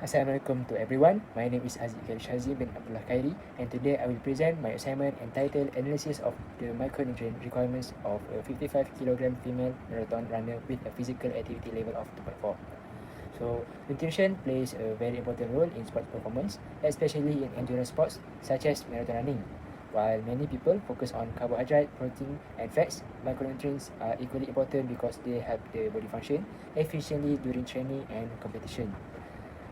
Assalamualaikum to everyone. My name is Aziz Shazim bin Abdullah Khairi, and today I will present my assignment entitled Analysis of the Micronutrient Requirements of a 55 kg female marathon runner with a physical activity level of 2.4. So, nutrition plays a very important role in sport performance, especially in endurance sports such as marathon running. While many people focus on carbohydrate, protein, and fats, micronutrients are equally important because they help the body function efficiently during training and competition.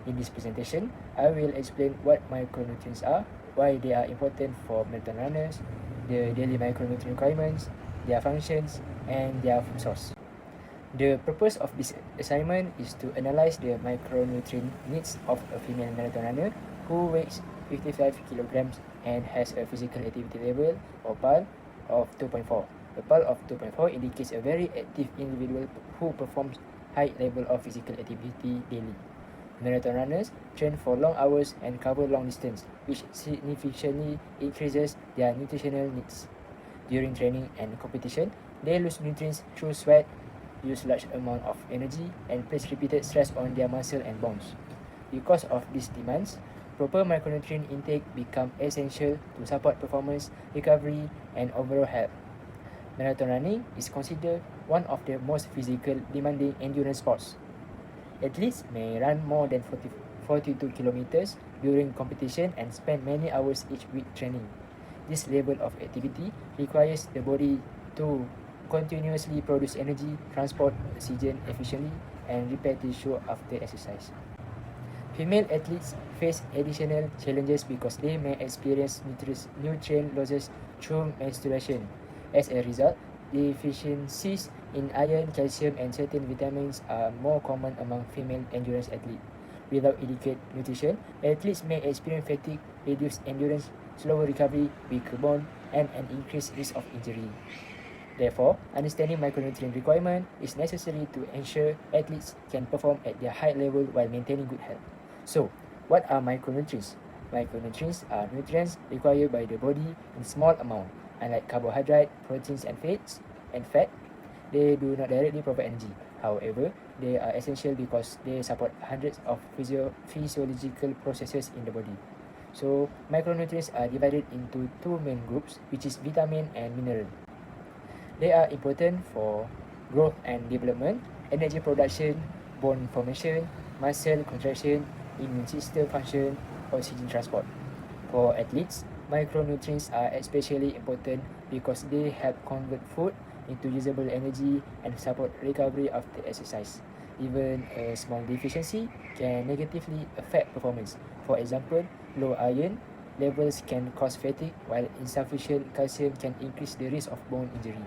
In this presentation, I will explain what micronutrients are, why they are important for marathon runners, the daily micronutrient requirements, their functions, and their food source. The purpose of this assignment is to analyze the micronutrient needs of a female marathon runner who weighs 55 kilograms and has a physical activity level or PAL of 2.4. A PAL of 2.4 indicates a very active individual who performs high level of physical activity daily. Marathon runners train for long hours and cover long distance, which significantly increases their nutritional needs. During training and competition, they lose nutrients through sweat, use large amount of energy, and place repeated stress on their muscle and bones. Because of these demands, proper micronutrient intake become essential to support performance, recovery, and overall health. Marathon running is considered one of the most physical demanding endurance sports. Athletes may run more than 42 kilometers during competition and spend many hours each week training. This level of activity requires the body to continuously produce energy, transport oxygen efficiently, and repair tissue after exercise. Female athletes face additional challenges because they may experience nutrient losses through menstruation. As a result, deficiencies in iron, calcium, and certain vitamins are more common among female endurance athletes. Without adequate nutrition, athletes may experience fatigue, reduced endurance, slower recovery, weaker bone, and an increased risk of injury. Therefore, understanding micronutrient requirement is necessary to ensure athletes can perform at their high level while maintaining good health. So, what are micronutrients? Micronutrients are nutrients required by the body in small amount. Unlike carbohydrate, proteins, and fat, they do not directly provide energy. However, they are essential because they support hundreds of physiological processes in the body. So, micronutrients are divided into two main groups, which is vitamin and mineral. They are important for growth and development, energy production, bone formation, muscle contraction, immune system function, oxygen transport. For athletes, micronutrients are especially important because they help convert food into usable energy and support recovery after exercise. Even a small deficiency can negatively affect performance. For example, low iron levels can cause fatigue, while insufficient calcium can increase the risk of bone injury.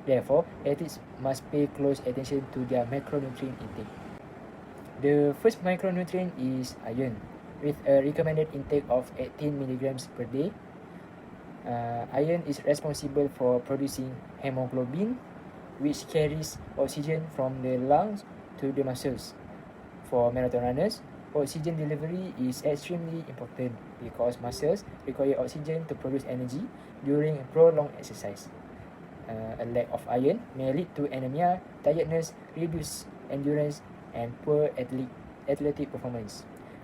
Therefore, athletes must pay close attention to their macronutrient intake. The first micronutrient is iron, with a recommended intake of 18 milligrams per day. Iron is responsible for producing hemoglobin, which carries oxygen from the lungs to the muscles. For marathon runners, oxygen delivery is extremely important because muscles require oxygen to produce energy during prolonged exercise. A lack of iron may lead to anemia, tiredness, reduced endurance, and poor athletic performance.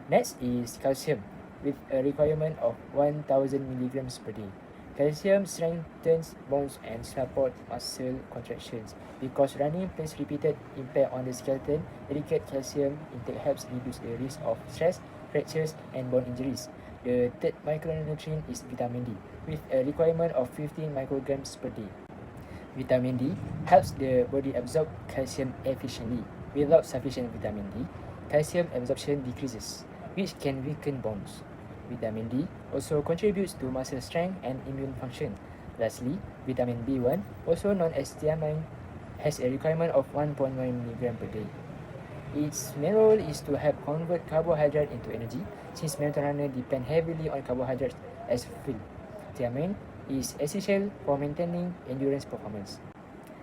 Next is calcium, with a requirement of 1000 milligrams per day. Calcium strengthens bones and supports muscle contractions. Because running places repeated impact on the skeleton, adequate calcium intake helps reduce the risk of stress, fractures, and bone injuries. The third micronutrient is vitamin D, with a requirement of 15 micrograms per day. Vitamin D helps the body absorb calcium efficiently. Without sufficient vitamin D, calcium absorption decreases, which can weaken bones. Vitamin D also contributes to muscle strength and immune function. Lastly, vitamin B1, also known as thiamine, has a requirement of 1.1 mg per day. Its main role is to help convert carbohydrate into energy, since marathon runners depend heavily on carbohydrates as fuel. Thiamine is essential for maintaining endurance performance.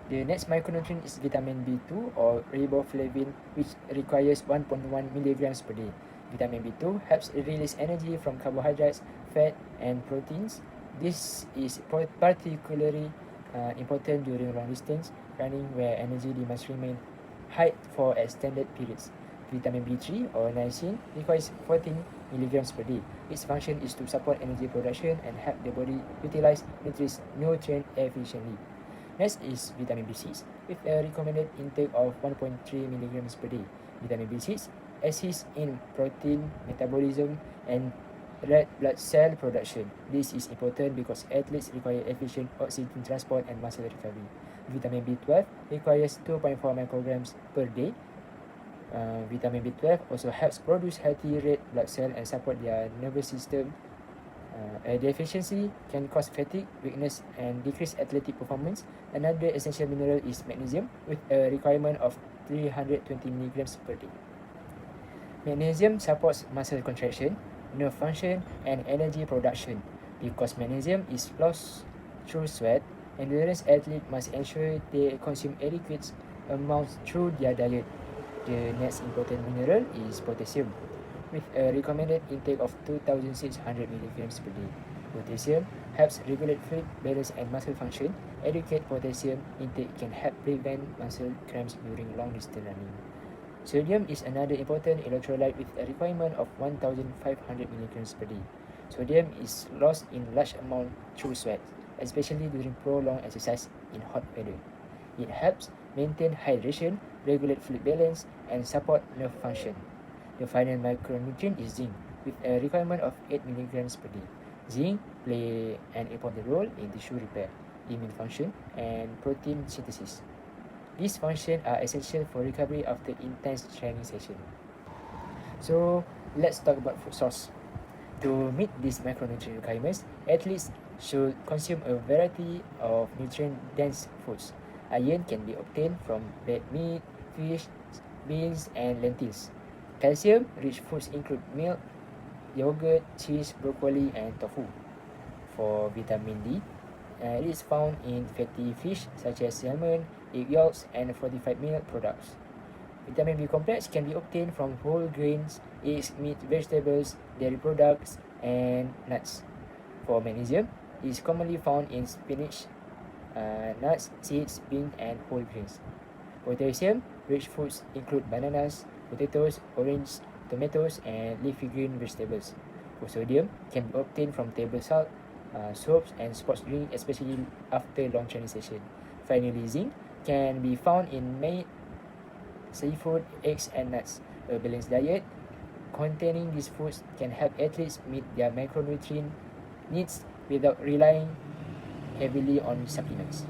The next micronutrient is vitamin B2 or riboflavin, which requires 1.1 milligrams per day. Vitamin B2 helps release energy from carbohydrates, fat, and proteins. This is particularly important during long distance running where energy demands remain high for extended periods. Vitamin B3 or niacin requires 14 milligrams per day. Its function is to support energy production and help the body utilize nutrient efficiently. Next is vitamin B6 with a recommended intake of 1.3 milligrams per day. Vitamin B6 assists in protein metabolism and red blood cell production. This is important because athletes require efficient oxygen transport and muscle recovery. Vitamin B12 requires 2.4 micrograms per day. Vitamin B12 also helps produce healthy red blood cell and support their nervous system. A deficiency can cause fatigue, weakness, and decrease athletic performance. Another essential mineral is magnesium with a requirement of 320 milligrams per day. Magnesium supports muscle contraction, nerve function, and energy production. Because magnesium is lost through sweat, endurance athletes must ensure they consume adequate amounts through their diet. The next important mineral is potassium, with a recommended intake of 2,600 milligrams per day. Potassium helps regulate fluid balance and muscle function. Adequate potassium intake can help prevent muscle cramps during long-distance running. Sodium is another important electrolyte with a requirement of 1,500 milligrams per day. Sodium is lost in large amount through sweat, especially during prolonged exercise in hot weather. It helps maintain hydration, regulate fluid balance, and support nerve function. The final micronutrient is zinc, with a requirement of 8 milligrams per day. Zinc plays an important role in tissue repair, immune function, and protein synthesis. These functions are essential for recovery after intense training session. So let's talk about food source. To meet these micronutrient requirements, athletes should consume a variety of nutrient-dense foods. Iron can be obtained from red meat, fish, beans, and lentils. Calcium-rich foods include milk, yogurt, cheese, broccoli, and tofu. For vitamin D, it is found in fatty fish such as salmon, egg yolks, and fortified milk products. Vitamin B complex can be obtained from whole grains, eggs, meat, vegetables, dairy products, and nuts. For magnesium, it is commonly found in spinach, nuts, seeds, beans, and whole grains. Potassium-rich foods include bananas, potatoes, oranges, tomatoes, and leafy green vegetables. For sodium, can be obtained from table salt, soaps, and sports drink, especially after long training session. Finally, zinc can be found in meat, seafood, eggs, and nuts. A balanced diet containing these foods can help athletes meet their micronutrient needs without relying heavily on supplements.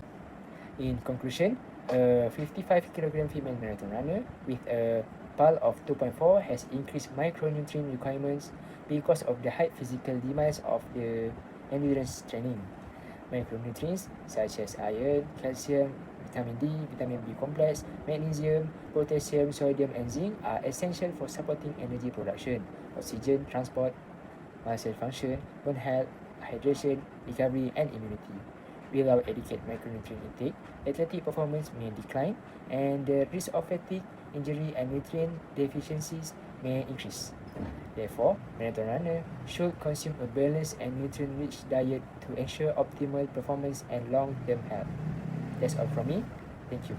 In conclusion, a 55 kg female marathon runner with a PAL of 2.4 has increased micronutrient requirements because of the high physical demands of the endurance training. Micronutrients such as iron, calcium, vitamin D, vitamin B complex, magnesium, potassium, sodium, and zinc are essential for supporting energy production, oxygen transport, muscle function, bone health, hydration, recovery, and immunity. Without adequate micronutrient intake, athletic performance may decline, and the risk of fatigue, injury, and nutrient deficiencies may increase. Therefore, marathon runner should consume a balanced and nutrient-rich diet to ensure optimal performance and long-term health. That's all from me. Thank you.